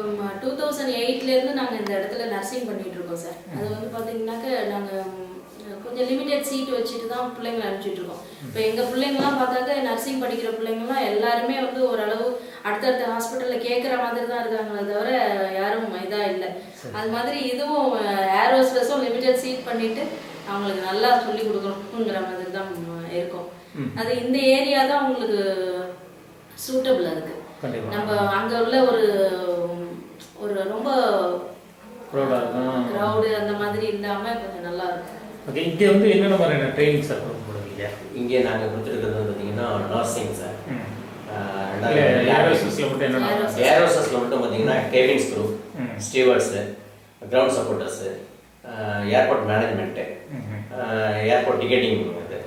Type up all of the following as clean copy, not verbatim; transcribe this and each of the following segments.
2008லேருந்து நாங்கள் இந்த இடத்துல நர்சிங் பண்ணிகிட்டு இருக்கோம் சார். அது வந்து பார்த்தீங்கன்னாக்க நாங்கள் கொஞ்சம் லிமிடெட் சீட் வச்சுட்டு தான் பிள்ளைங்களை அனுப்பிச்சிட்டு இருக்கோம். இப்போ எங்கள் பிள்ளைங்களாம் பார்த்தாக்க நர்சிங் படிக்கிற பிள்ளைங்களாம் எல்லாருமே வந்து ஓரளவு அடுத்தடுத்த ஹாஸ்பிட்டலில் கேட்குற மாதிரி தான் இருக்காங்களே தவிர யாரும் இதாக இல்லை. அது மாதிரி இதுவும் ஏரோஸ்பேஸும் லிமிடெட் சீட் பண்ணிட்டு அவங்களுக்கு நல்லா சொல்லி கொடுக்கணுங்கிற மாதிரி தான் இருக்கும். அது இந்த ஏரியா தான் அவங்களுக்கு சூட்டபிளாக இருக்குது. நம்ம அங்கே உள்ள ஒரு ரொம்ப க்ரௌடு அந்த மாதிரி இல்லாமல் கொஞ்சம் நல்லா இருக்கும். ஓகே, இங்கே வந்து என்னென்ன மாதிரியான ட்ரைனிங் சார் கொடுக்குறீங்க? இங்கே நாங்கள் கொடுத்துருக்கிறது பார்த்தீங்கன்னா நர்சிங் சார். ஏரோசஸில் மட்டும் என்னென்ன? ஏரோசஸில் மட்டும் பார்த்தீங்கன்னா cabins group, stewards, ground supporters, airport management, airport ticketing இது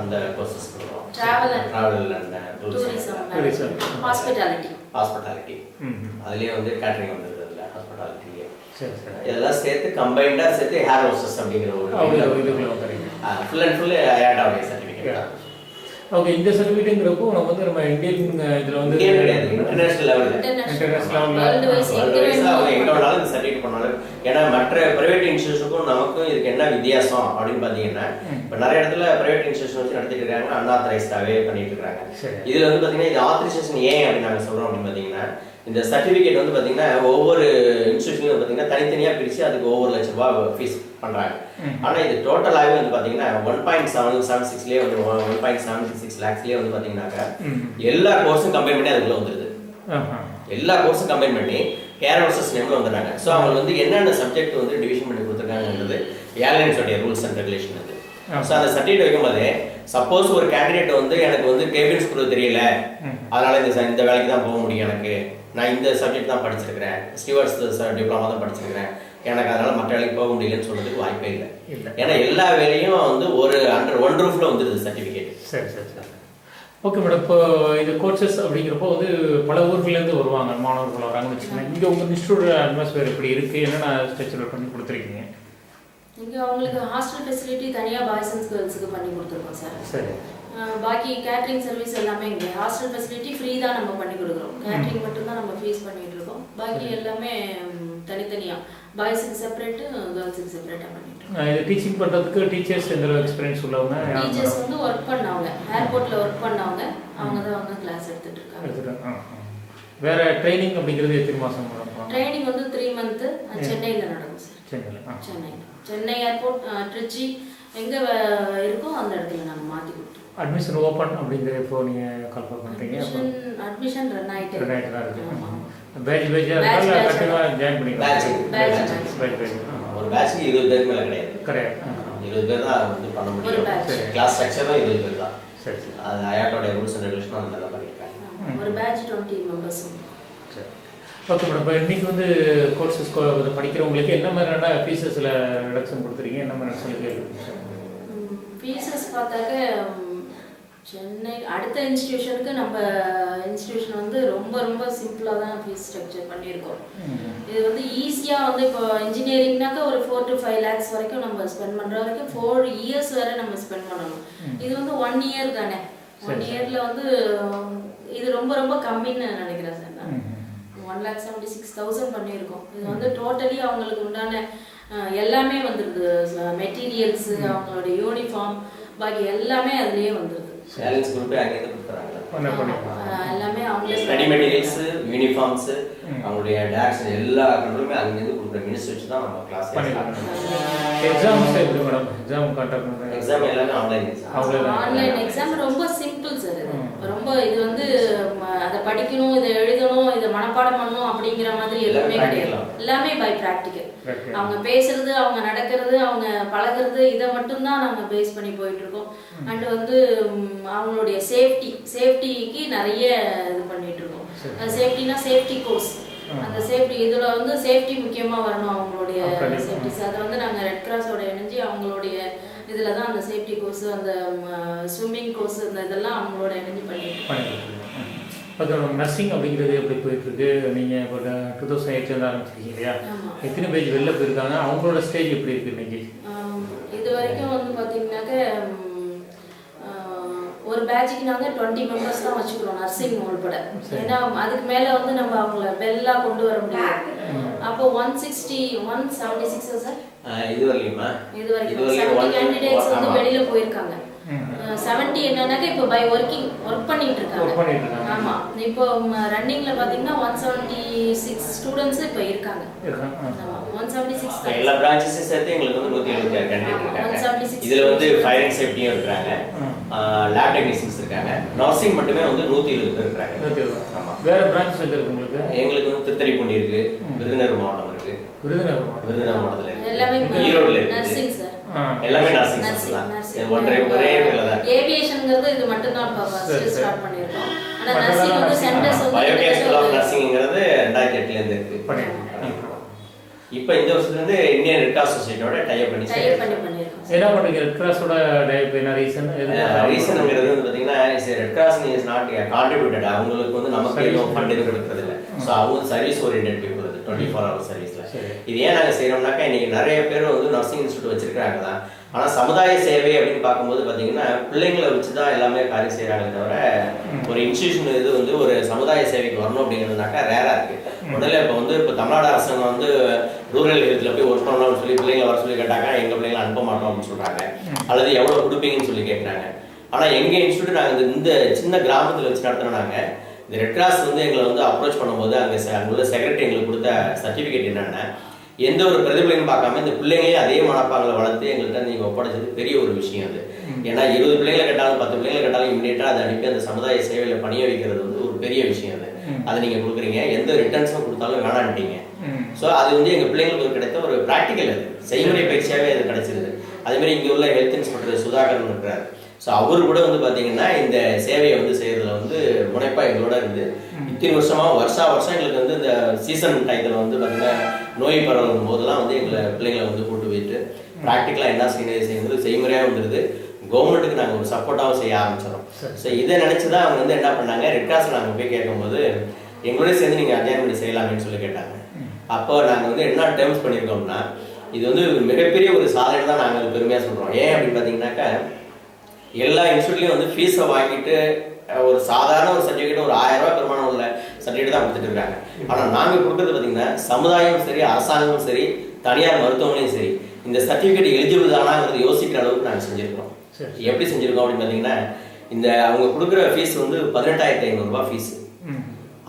அந்த கோர்சஸ் கொடுக்குறோம். ட்ராவல் அண்ட் டூரிசம், ஹாஸ்பிட்டாலிட்டி அதுலேயே வந்து கேட்டரிங் வந்துருது. இல்லை ஹாஸ்பிட்டாலிட்டியே இதெல்லாம் சேர்த்து கம்பைண்டாக சேர்த்து ஹேர் ஹோஸ்டஸ் அப்படிங்கிற ஒரு ஃபுல் அண்ட் ஃபுல் ஐஆட்டாவுடைய சர்டிஃபிகேட். ஓகே, இந்த சர்டிஃபிகேட்டுங்கிறப்போ நம்ம வந்து நம்ம இந்தியன் இதில் வந்து இன்டர்நேஷனல் லெவலில் அவங்க எங்கே வேணாலும் இந்த சர்டிஃபிகேட் பண்ணாலும். ஏன்னா மற்ற ப்ரைவேட் இன்ஸ்டியூஷனுக்கும் நமக்கும் இதுக்கு என்ன வித்தியாசம் அப்படின்னு பார்த்தீங்கன்னா, இப்போ நிறைய இடத்துல ப்ரைவேட் இன்ஸ்டியூஷன் வச்சு நடத்திட்டு இருக்காங்க, அன்ஆத்தரைஸ்டாகவே பண்ணிட்டு இருக்காங்க. இதில் வந்து பார்த்தீங்கன்னா இது ஆத்தரைசேஷன் ஏன் அப்படின்னு நாங்கள் சொல்கிறோம் அப்படின்னு பார்த்தீங்கன்னா, இந்த சர்டிஃபிகேட் வந்து பார்த்தீங்கன்னா ஒவ்வொரு இன்ஸ்டியூஷன்லையும் பார்த்தீங்கன்னா தனித்தனியாக பிரித்து அதுக்கு ஒவ்வொரு லட்ச ரூபா ஃபீஸ் பண்ணுறாங்க. ஆனால் இது டோட்டலாகவே வந்து பார்த்தீங்கன்னா 1.776லேயே வந்து 1.76 லேக்ஸ்லேயே வந்து பார்த்தீங்கன்னாக்கா எல்லா கோர்ஸும் கம்பைன் பண்ணி அதுக்குள்ளே வந்துடுது. எல்லா கோர்ஸும் கம்பைன் பண்ணி ஹேர் ஹோஸ்டஸ் நேமில் வந்துடுறாங்க. ஸோ அவங்க வந்து என்னென்ன சப்ஜெக்ட் வந்து டிவிஷன் பண்ணி கொடுத்துருக்காங்கன்றது ஏர்லைன்ஸோடைய ரூல்ஸ் அண்ட் ரெகுலேஷன் அது. ஸோ அந்த சர்டிஃபிகேட் வைக்கும்போது சப்போஸ் ஒரு கேண்டிடேட் வந்து எனக்கு வந்து கேபின்ஸ் குரூப் தெரியல, அதனால இந்த வேலைக்கு தான் போக முடியும், எனக்கு நான் இந்த சப்ஜெக்ட் தான் படிச்சிருக்கிறேன், ஸ்டீவர்ட்ஸ் டிப்ளமா தான் படிச்சிருக்கிறேன், எனக்கு அதனால மற்ற வேலைக்கு போக முடியலன்னு சொல்றதுக்கு வாய்ப்பே இல்லை. ஏன்னா எல்லா வேலையும் வந்து ஒரு அண்டர் ஒன் ரூஃப்ல வந்துடுது சர்டிஃபிகேட். சரி சரி சரி. ஓகே மேடம், இப்போ இந்த கோர்சஸ் அப்படிங்கிறப்போ வந்து பல ஊர்கள்லேருந்து வருவாங்க, மாணவர்கள் வராங்கன்னு வச்சுக்கோங்க. இங்கே உங்கள் இன்ஸ்டியூட் அட்மாஸ்பியர் எப்படி இருக்குது, என்னென்ன ஸ்ட்ரக்சர் பண்ணி கொடுத்துருக்கீங்க? இங்கே அவங்களுக்கு ஹாஸ்டல் ஃபெசிலிட்டி தனியாக பாய்ஸ் அண்ட் கேர்ள்ஸுக்கு பண்ணி கொடுத்துருக்கோம் சார். சரி. பாக்கி கேட்ரிங் சர்வீஸ் எல்லாமே இங்கே ஹாஸ்டல் ஃபெசிலிட்டி ஃப்ரீ தான் நம்ம பண்ணி கொடுக்குறோம். கேட்ரிங் மட்டும்தான் நம்ம ஃபீஸ் பண்ணிகிட்டு இருக்கோம். பாக்கி எல்லாமே தனித்தனியாக பாய்ஸுக்கு செப்பரேட்டு கேர்ள்ஸுக்கு செப்பரேட்டாக பண்ணிட்டு இருக்கோம். இது டீச்சிங் பண்ணுறதுக்கு டீச்சர்ஸ் எந்த எக்ஸ்பீரியன்ஸ் உள்ளவங்க? டீச்சர்ஸ் வந்து ஒர்க் பண்ணவங்க, ஏர்போர்ட்டில் ஒர்க் பண்ணவங்க, அவங்க தான் வந்து கிளாஸ் எடுத்துகிட்டு இருக்காங்க. வேறு ட்ரைனிங் அப்படிங்கிறது எத்தனை மாதம் நடக்கும்? ட்ரைனிங் வந்து 3 மந்த்து சென்னையில் நடக்கும் சார். சென்னை ஏர்போர்ட், ட்ரிச்சி எங்கே இருக்கோ அந்த இடத்துல நாங்கள் மாற்றி கொடுத்தோம். அட்மிஷன் ஓப்பன் அப்படிங்கிற இப்போ நீங்கள் கால்ஃபர் பண்ணுறீங்க? அட்மிஷன் ரன் ஆகிட்டு தான் இருக்குது. பேட்ச் கண்டிப்பாக ஜாயின் பண்ணிக்கலாம். ஒரு பேட்ச்க்கு 20 பேருக்கு மேலே கிடையாது. 20 பேர் தான் வந்து பண்ண முடியும். கிளாஸ் ஸ்ட்ரக்சரும் 20 பேர் தான். சரி சரி. அது ஐஆட்டோடைய ரூல்ஸ் அண்ட் ரெகுலேஷன் அந்த நல்லா பண்ணியிருக்காங்க. ஒரு பேட்ச் 20 மெம்பர்ஸ். சரி. ஓகே மேடம், இப்போ இன்றைக்கி வந்து கோர்சஸ் படிக்கிறவங்களுக்கு என்ன மாதிரியான ஃபீஸஸில் ரிடக்ஷன் கொடுத்துருக்கீங்க, என்ன மாதிரி சலுகை இருக்குது? ஃபீஸஸ் பார்த்தாக்க சென்னை அடுத்த இன்ஸ்டிடியூஷனுக்கு நம்ம இன்ஸ்டிடியூஷன் வந்து ரொம்ப ரொம்ப சிம்பிளாக தான் ஃபீஸ் ஸ்ட்ரக்சர் பண்ணியிருக்கோம். இது வந்து ஈஸியாக வந்து இப்போ இன்ஜினியரிங்னாக்கா ஒரு 4 to 5 லேக்ஸ் வரைக்கும் நம்ம ஸ்பெண்ட் பண்ணுற வரைக்கும் 4 இயர்ஸ் வரை நம்ம ஸ்பெண்ட் பண்ணணும். இது வந்து 1 இயர் தானே. 1 இயரில் வந்து இது ரொம்ப ரொம்ப கம்மின்னு நினைக்கிறேன் சார். நான் 1,76,000 பண்ணியிருக்கோம். இது வந்து டோட்டலி அவங்களுக்கு உண்டான எல்லாமே வந்துடுது. மெட்டீரியல்ஸு, அவங்களோட யூனிஃபார்ம், பாக்கி எல்லாமே அதுலேயே வந்துடுது. சேலஞ்ச் குரூப்பே அங்கேருந்து கொடுக்குறாங்க. எல்லாமே அவங்களே ஸ்டடி மெட்டீரியல்ஸு, யூனிஃபார்ம்ஸு, அவங்களுடைய டேரக்ஷன் எல்லா கண்ட்ரோலுமே அங்கேருந்து கொடுக்குற மினிஸ்டர் வச்சு தான் நம்ம கிளாஸ் பண்ணிக்கலாம். எக்ஸாம்ஸ் எப்படி மேடம்? எக்ஸாம் கான்டாக்ட் பண்ணுறாங்க? எக்ஸாம் எல்லாமே ஆன்லைன் எக்ஸாம் ரொம்ப சிம்பிள் சார். ரொம்ப இது வந்து அதை படிக்கணும், இதை எழுதணும், இதை மனப்பாடம் பண்ணணும் அப்படிங்கிற மாதிரி எதுவுமே கிடையாது. எல்லாமே பை ப்ராக்டிக்கல். அவங்க பேசுறது, அவங்க நடக்கிறது, அவங்க பழகிறது, இதை மட்டும்தான் நாங்கள் பேஸ் பண்ணி போயிட்டு இருக்கோம். அண்ட் வந்து அவங்களுடைய சேஃப்டிக்கு நிறைய இது பண்ணிட்டு இருக்கோம். சேஃப்டினா சேஃப்டி கோர்ஸ், அந்த சேஃப்டி இதில் வந்து சேஃப்டி முக்கியமாக வரணும். அவங்களுடைய சேஃப்டிஸ் அதை வந்து நாங்கள் ரெட் கிராஸோட இணைஞ்சு அவங்களுடைய இதில் தான் அந்த சேஃப்டி கோர்ஸு, அந்த ஸ்விம்மிங் கோர்ஸு, இந்த இதெல்லாம் அவங்களோட இணைஞ்சு பண்ணிட்டு. ஓகே, நர்சிங் அப்படிங்கிறது எப்படி போயிட்டுருக்கு? நீங்கள் இப்போ 2008 ஆரம்பிச்சிருக்கீங்க இல்லையா? எத்தனை பேஜ் வெளில போயிருக்காங்க? அவங்களோட ஸ்டேஜ் எப்படி இருக்குது இன்னைக்கு? இது வரைக்கும் வந்து பார்த்தீங்கன்னாக்க ஒரு ஒரு பேட்சுக்கு நாங்கள் 20 மெம்பர்ஸ் தான் வச்சுக்கிறோம் நர்சிங் உள்பட. ஏன்னா அதுக்கு மேலே வந்து நம்ம அவங்கள பெல்லாக கொண்டு வர முடியாது. அப்போ 176 சார் இது வரைக்கும் 70 கேண்டிடேட்ஸ் வந்து வெளியில போயிருக்காங்க. 70 என்னன்னாக்க இப்போ ஒர்க் பண்ணிட்டு இருக்காங்க. ஆமா, இப்போ ரன்னிங்ல பாத்தீங்கன்னா 176 ஸ்டூடண்ட்ஸ் இப்போ இருக்காங்க. ஆமா, 176 எல்லா பிரான்ச்சஸையும் சேர்த்து எங்களுக்கு வந்து 176 கேண்டிடேட் இருக்காங்க. இதுல வந்து ஃபயர் அண்ட் சேஃப்டியும் இருக்காங்க, லேப் டெக்னீஷியன்ஸ் இருக்காங்க, நர்சிங் மட்டுமே வந்து 120 பேர் இருக்காங்க. ஆமா, வேற பிரான்ச் எங்க இருக்கு உங்களுக்கு? எங்களுக்கு வந்து திருத்தணிப்பூண்டி இருக்கு, விருதுநகர் மாவட்டம் இருக்கு. விருதுநகர் மாவட்டத்துல இருக்கு, ஈரோடுல இருக்கு. நர்சிங் சார் எல்லாமே நர்சிங் தான். ஒரே பேர்ல தான். ஏவியேஷன்ங்கிறது இது மட்டும் தான் ஃபர்ஸ்ட் ஸ்டார்ட் பண்ணிருக்கோம். ஆனா நர்சிங் வந்து சென்டர்ஸ் வந்து பயோகேஸ் ஸ்கூல் ஆஃப் நர்சிங்ங்கிறது 2008ல இருந்து இருக்கு. இப்போ இந்த வருஷத்துல இருந்து இந்தியன் ரெட் கிராஸ் சொசைட்டியோட டை அப் பண்ணி பண்ணிருக்கோம். என்ன பண்றீங்க ரெட் கிராஸோட டை அப்? என்ன ரீசன்ங்கிறது வந்து பாத்தீங்கன்னா red cross is not contributed. அவங்களுக்கு வந்து நமக்கு எதுவும் ஃபண்ட் எதுவும் கொடுக்கறது இல்ல. ஸோ அவங்க சர்வீஸ் ஓரியன்டட் பீப்புள், 24 hours சர்வீஸ்ல. இது ஏன் நாங்கள் செய்யறோம்னாக்கா இன்னைக்கு நிறைய பேர் வந்து நர்சிங் இன்ஸ்டியூட் வச்சிருக்காங்க தான். ஆனால் சமுதாய சேவை அப்படின்னு பார்க்கும்போது பார்த்தீங்கன்னா பிள்ளைங்களை வச்சு தான் எல்லாமே காரியம் செய்கிறாங்களே தவிர ஒரு இன்ஸ்டியூஷன் இது வந்து ஒரு சமுதாய சேவைக்கு வரணும் அப்படிங்கிறதுனாக்கா ரேராக இருக்குது. முதல்ல இப்போ தமிழ்நாடு அரசாங்கம் வந்து ரூரல் ஹெல்த்தில் போய் ஒர்க் பண்ணணும்னு சொல்லி பிள்ளைங்களை வர சொல்லி கேட்டாங்க, எங்கள் பிள்ளைங்களை அனுப்ப மாட்டோம் அப்படின்னு சொல்கிறாங்க, அல்லது எவ்வளோ கொடுப்பீங்கன்னு சொல்லி கேட்குறாங்க. ஆனால் எங்கள் இன்ஸ்டியூட் நாங்கள் இந்த சின்ன கிராமத்தில் வச்சு நடத்துனாங்க. இந்த ரெட் கிராஸ் வந்து எங்களை வந்து அப்ரோச் பண்ணும்போது அங்கே உள்ள செக்ரட்டரி எங்களுக்கு கொடுத்த சர்டிஃபிகேட் என்னென்னா, எந்த ஒரு பிரதிபலையும் பார்க்காம இந்த பிள்ளைங்களே அதே மனப்பாங்களை வளர்த்து எங்கள்கிட்ட நீங்கள் ஒப்படைச்சது பெரிய ஒரு விஷயம் அது. ஏன்னா 20 பிள்ளைங்களை கேட்டாலும் 10 பிள்ளைங்களை கேட்டாலும் இமீடியட்டாக அதை அனுப்பி அந்த சமுதாய சேவையில் பணிய வைக்கிறது வந்து ஒரு பெரிய விஷயம் அது. அதை நீங்கள் கொடுக்குறீங்க, எந்த ரிட்டர்ன்ஸும் கொடுத்தாலும் வேணான்ட்டீங்க. ஸோ அது வந்து எங்கள் பிள்ளைங்களுக்கு கிடைத்த ஒரு ப்ராக்டிக்கல், அது செய்முறை பயிற்சியாகவே அது கிடைச்சிருது. அதேமாதிரி இங்கே உள்ள ஹெல்த் இன்ஸ்பெக்டர் சுதாகரன் இருக்கிறார். ஸோ அவரு கூட வந்து பார்த்தீங்கன்னா இந்த சேவையை வந்து செய்யறதுல வந்து முனைப்பா எங்களோட இருந்து இத்தனை வருஷம் எங்களுக்கு வந்து இந்த சீசன் டயத்தில் வந்து பார்த்தீங்கன்னா நோய் பரவும் போதெல்லாம் வந்து எங்களை பிள்ளைங்களை வந்து கூட்டு போயிட்டு ப்ராக்டிக்கலாக என்ன செய்யறது செய்முறையாக வந்துடுது. கவர்மெண்ட்டுக்கு நாங்கள் ஒரு சப்போர்ட்டாகவும் செய்ய ஆரம்பிச்சிடறோம். ஸோ இதை நினச்சி தான் அவங்க வந்து என்ன பண்ணாங்க, ரெட் கிராஸ் நாங்கள் போய் கேட்கும்போது எங்களோட சேர்ந்து நீங்கள் அட்ஜாயின் பண்ணி செய்யலாமேன்னு சொல்லி கேட்டாங்க. அப்போ நாங்கள் வந்து என்ன டேர்ம்ஸ் பண்ணியிருக்கோம்னா, இது வந்து மிகப்பெரிய ஒரு சாதனை தான் நாங்கள் பெருமையாக சொல்கிறோம். ஏன் அப்படின்னு பார்த்தீங்கன்னாக்கா, எல்லா இன்ஸ்டியூட்லையும் வந்து ஃபீஸை வாங்கிட்டு ஒரு சாதாரண ஒரு சர்டிஃபிகேட் ஒரு 1000 ரூபாய் பெருமானம் உள்ள சர்டிஃபிகேட் தான் கொடுத்துட்டு இருக்காங்க. ஆனால் நாங்கள் கொடுக்குறது பார்த்தீங்கன்னா சமுதாயமும் சரி, அரசாங்கமும் சரி, தனியார் மருத்துவமனையும் சரி, இந்த சர்டிஃபிகேட் எலிஜிபிள் தானாங்கிறது யோசிக்கிற அளவுக்கு நாங்கள் செஞ்சுருக்கோம். எப்படி செஞ்சுருக்கோம் அப்படின்னு பார்த்தீங்கன்னா, இந்த அவங்க கொடுக்குற ஃபீஸ் வந்து 18,500 ரூபாய் ஃபீஸ்.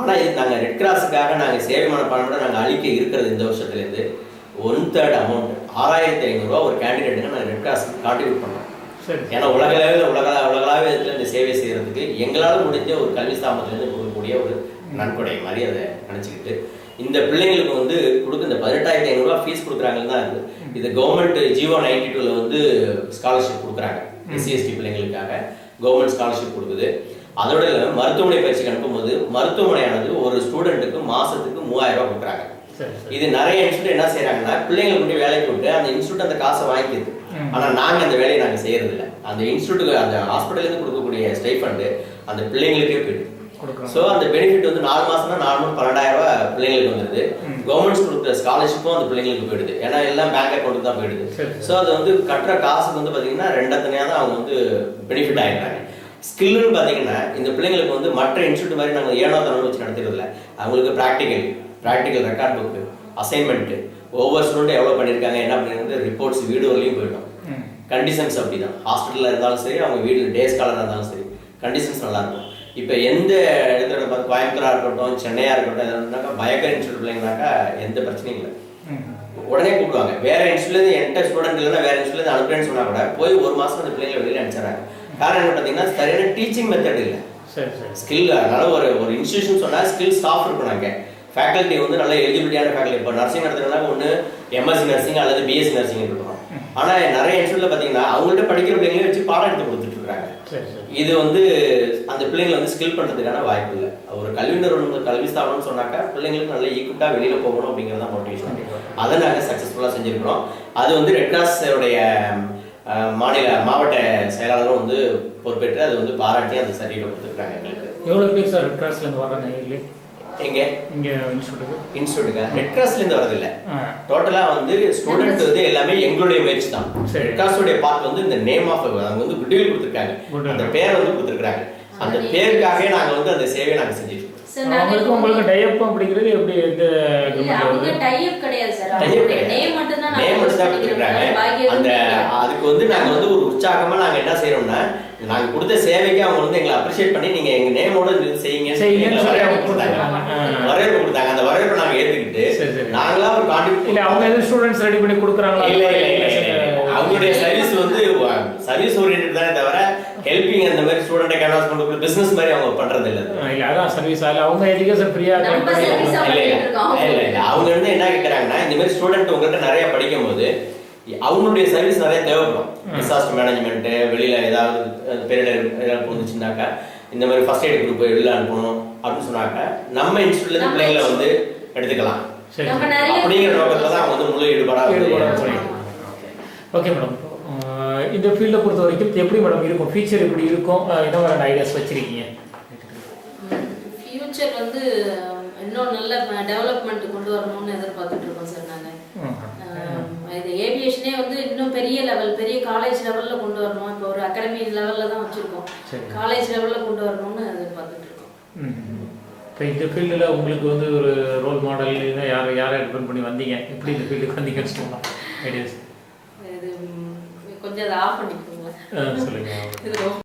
ஆனால் இது நாங்கள் ரெட் கிராஸுக்காக நாங்கள் சேவை மனப்பான்மையோட நாங்கள் அளிக்க இருக்கிறது இந்த வருஷத்துலேருந்து 1/3 அமௌண்ட் 6,500 ரூபா ஒரு கேண்டிடேட்டுக்கு நாங்கள் ரெட் கிராஸுக்கு கான்ட்ரிபியூட் பண்ணோம். ஏன்னா உலகளாவே இந்த சேவை செய்யறதுக்கு எங்களால் முடிஞ்ச ஒரு கல்வி ஸ்தாபனத்திலேருந்து கொடுக்கக்கூடிய ஒரு நன்கொடை மாதிரி அதை நினச்சிக்கிட்டு இந்த பிள்ளைங்களுக்கு வந்து கொடுக்க இந்த 18,500 ரூபா ஃபீஸ் கொடுக்குறாங்கன்னு தான் இருக்குது. இது கவர்மெண்ட் ஜியோ 92ல் வந்து ஸ்காலர்ஷிப் கொடுக்குறாங்க. SC/ST பிள்ளைங்களுக்காக கவர்மெண்ட் ஸ்காலர்ஷிப் கொடுக்குது. அதோட மருத்துவமனை பயிற்சிக்கு அனுப்பும்போது மருத்துவமனையானது ஒரு ஸ்டூடெண்ட்டுக்கு மாசத்துக்கு 3000 ரூபாய் கொடுக்குறாங்க. இது நிறைய இன்ஸ்டியூட் என்ன செய்யறாங்கன்னா, பிள்ளைங்களுக்கு கொண்டு வேலைக்கு விட்டு அந்த இன்ஸ்டியூட் அந்த காசை வாங்கிக்குது. ஆனா நாங்க அந்த வேலையை நாங்க செய்யறது இல்லை. அந்த இன்ஸ்டியூட்டுக்கு அந்த ஹாஸ்பிட்டல்ல இருந்து கொடுக்கக்கூடிய ஸ்டைஃபண்ட் அந்த பிள்ளைங்களுக்கே போயிடுது. ஸோ அந்த பெனிஃபிட் வந்து 4 மாசம்னா 12,000 ரூபாய் பிள்ளைங்களுக்கு வந்துடுது. கவர்மெண்ட் கொடுக்குற ஸ்காலர்ஷிப்பும் அந்த பிள்ளைங்களுக்கு போயிடுது. ஏன்னா எல்லாம் பேங்க் அக்கௌண்ட்டுக்கு தான் போயிடுது. ஸோ அது வந்து கட்டுற காசுக்கு வந்து பார்த்தீங்கன்னா 2 தான் அவங்க வந்து பெனிஃபிட் ஆகிடுறாங்க. ஸ்கில்லுன்னு பார்த்தீங்கன்னா இந்த பிள்ளைங்களுக்கு வந்து மற்ற இன்ஸ்டியூட் மாதிரி நாங்கள் ஏனோதானு வச்சு நடத்துறது இல்லை. அவங்களுக்கு ப்ராக்டிக்கல் ரெக்கார்ட் புக்கு, அசைன்மெண்ட்டு, ஒவ்வொரு ஸ்டூடெண்ட் எவ்வளோ பண்ணியிருக்காங்க, என்ன பண்ணியிருக்காங்க, ரிப்போர்ட்ஸ் வீடு வரலையும் போயிட்டோம். கண்டிஷன்ஸ் அப்படி தான், ஹாஸ்பிட்டலில் இருந்தாலும் சரி, அவங்க வீட்டில் டே ஸ்காலராக இருந்தாலும் சரி, கண்டிஷன்ஸ் நல்லாயிருக்கும். இப்போ எந்த இடத்துல பார்த்து கோயம்புத்தூராக இருக்கட்டும், சென்னையாக இருக்கட்டும், எதுனாக்கா பயோகேர் இன்ஸ்டியூட் பிள்ளைங்கனாக்கா எந்த பிரச்சனையும் இல்லை, உடனே கூப்பிடுவாங்க. வேற இன்ஸ்டியூட்லேருந்து என்கிட்ட ஸ்டூடெண்ட் இல்லைன்னா வேற இன்ஸ்டியூட்லேருந்து அனுப்புறேன்னு சொன்னால் கூட போய் 1 மாதம் அந்த பிள்ளைங்களை வெளியில் அனுப்பிச்சிடறாங்க. காரணம் என்ன பார்த்தீங்கன்னா, சரியான டீச்சிங் மெத்தட் இல்லை, ஸ்கில். அதனால ஒரு இன்ஸ்டியூஷன் சொன்னால் ஸ்கில் ஸ்டாஃப் இருக்கும். நாங்கள் ஃபேக்கல்ட்டி வந்து நல்ல எலிஜிபிலிட்டியான ஃபேக்கல்ட்டி. இப்போ நர்சிங் நடத்துறதுனால ஒன்று MSc நர்சிங் அல்லது BSc நர்சிங் இருக்கணும். ஆனால் நிறைய இன்ஸ்டியூட்ல பார்த்தீங்கன்னா அவங்கள்ட்ட படிக்கிற பிள்ளைங்களே வச்சு பாடம் எடுத்து கொடுத்துட்டு இருக்காங்க. இது வந்து அந்த பிள்ளைங்களை வந்து ஸ்கில் பண்ணுறதுக்கான வாய்ப்பு இல்லை. ஒரு கல்வி நிறுவனம், கல்வி ஸ்தாபனம்னு சொன்னாக்கா பிள்ளைங்களுக்கு நல்ல ஈக்குவட்டாக வெளியில் போகணும் அப்படிங்கிறத மோட்டிவேஷன். அதை நாங்கள் சக்ஸஸ்ஃபுல்லாக செஞ்சுருக்கிறோம். அது வந்து ரெட் கிராஸோடைய மாவட்ட செயலாளரும் வந்து பொறுப்பேற்று அது வந்து பாராட்டி அந்த சர்டிஃபிகேட் கொடுத்துருக்காங்க எங்களுக்கு. எவ்வளோ பேர் சார் ரெட் கிராஸ்லேருந்து வராங்க? எங்க இங்க இன்ஸ்டியூட்டுக்கு ரெட் கிராஸ்ல இருந்து வரது இல்ல. டோட்டலா வந்து ஸ்டூடெண்ட் வந்து எல்லாமே எங்களுடைய முயற்சி தான். ரெட் கிராஸோட பார்ட் வந்து இந்த நேம் ஆஃப் அவங்க வந்து குட்வில் கொடுத்திருக்காங்க. அந்த பேரை வந்து கொடுத்திருக்காங்க. அந்த பேருக்காகவே நாங்க வந்து அந்த சேவையை நாங்க செஞ்சிட்டு இருக்கோம். உங்களுக்கு டைப் அப்படிங்கிறது எப்படி இந்த அவங்க டைப் கிடையாது சார். நேம் மட்டும் தான் கொடுத்திருக்காங்க. அந்த அதுக்கு வந்து நாங்க வந்து ஒரு உற்சாகமா நாங்க என்ன செய்யறோம்னா நாங்க கொடுத்த சேவைக்கு அவங்க வந்து எங்களை அப்ரிஷியேட் பண்ணி நீங்க எங்க நேமோட செய்யுங்க வரவேற்பு கொடுத்தாங்க. அந்த வரவேற்பை நாங்க ஏத்துக்கிட்டு நாங்களா ஒரு கான்ட்ரிபியூட் இல்ல அவங்க எதுவும் ஸ்டூடண்ட்ஸ் ரெடி பண்ணி கொடுக்குறாங்களா? இல்ல அவங்களுடைய சர்வீஸ் வந்து சர்வீஸ் ஓரியன்டட் தானே தவிர ஹெல்பிங் அந்த மாதிரி ஸ்டூடெண்ட்டை கேன்வாஸ் பண்ணி பிசினஸ் மாதிரி அவங்க பண்றது இல்ல. இல்ல அதான் சர்வீஸ் ஆல அவங்க எஜுகேஷன் ஃப்ரீயா இல்ல அவங்க வந்து என்ன கேக்குறாங்கன்னா இந்த மாதிரி ஸ்டூடெண்ட் உங்ககிட்ட நிறைய படிக்கும் போது அவங்களுடைய சர்வீஸ் நிறைய தேவைப்படும். டிசாஸ்டர் மேனேஜ்மெண்ட், வெளியில ஏதாவது பேரிடர் ஏதாவது போந்துச்சுனாக்கா இந்த மாதிரி ஃபர்ஸ்ட் எய்ட் குரூப் வெளியில அனுப்பணும் அப்படின்னு சொன்னாக்கா நம்ம இன்ஸ்டியூட்ல இருந்து பிள்ளைங்களை வந்து எடுத்துக்கலாம் அப்படிங்கிற நோக்கத்துல தான் அவங்க வந்து முழு ஈடுபாடா ஓகே மேடம். இந்த ஃபீல்டை பொறுத்த வரைக்கும் எப்படி மேடம் இருக்கும்? ஃபியூச்சர் எப்படி இருக்கும்? என்ன மாதிரி ஐடியாஸ் வச்சிருக்கீங்க? ஃபியூச்சர் வந்து இன்னும் நல்ல டெவலப்மெண்ட் கொண்டு வரணும்னு எதிர்பார்த்துட்டு இருக்கோம் சார். நாங்கள் இது ஏவியேஷனே வந்து இன்னும் பெரிய லெவல், பெரிய காலேஜ் லெவலில் கொண்டு வரணும். இப்போ ஒரு அகாடமி லெவலில் தான் வச்சுருக்கோம். காலேஜ் லெவலில் கொண்டு வரணும்னு எதிர்பார்த்துட்டு இருக்கோம். இப்போ இந்த ஃபீல்டில் உங்களுக்கு வந்து ஒரு ரோல் மாடல் யாரை டிபெண்ட் பண்ணி வந்தீங்க? எப்படி இந்த ஃபீல்டுக்கு வந்தீங்கன்னு சொல்லலாம் ஐடியாஸ்? இது கொஞ்சம் அதை ஆஃப் பண்ணிக்கோங்க. சொல்லுங்க. இது ரொம்ப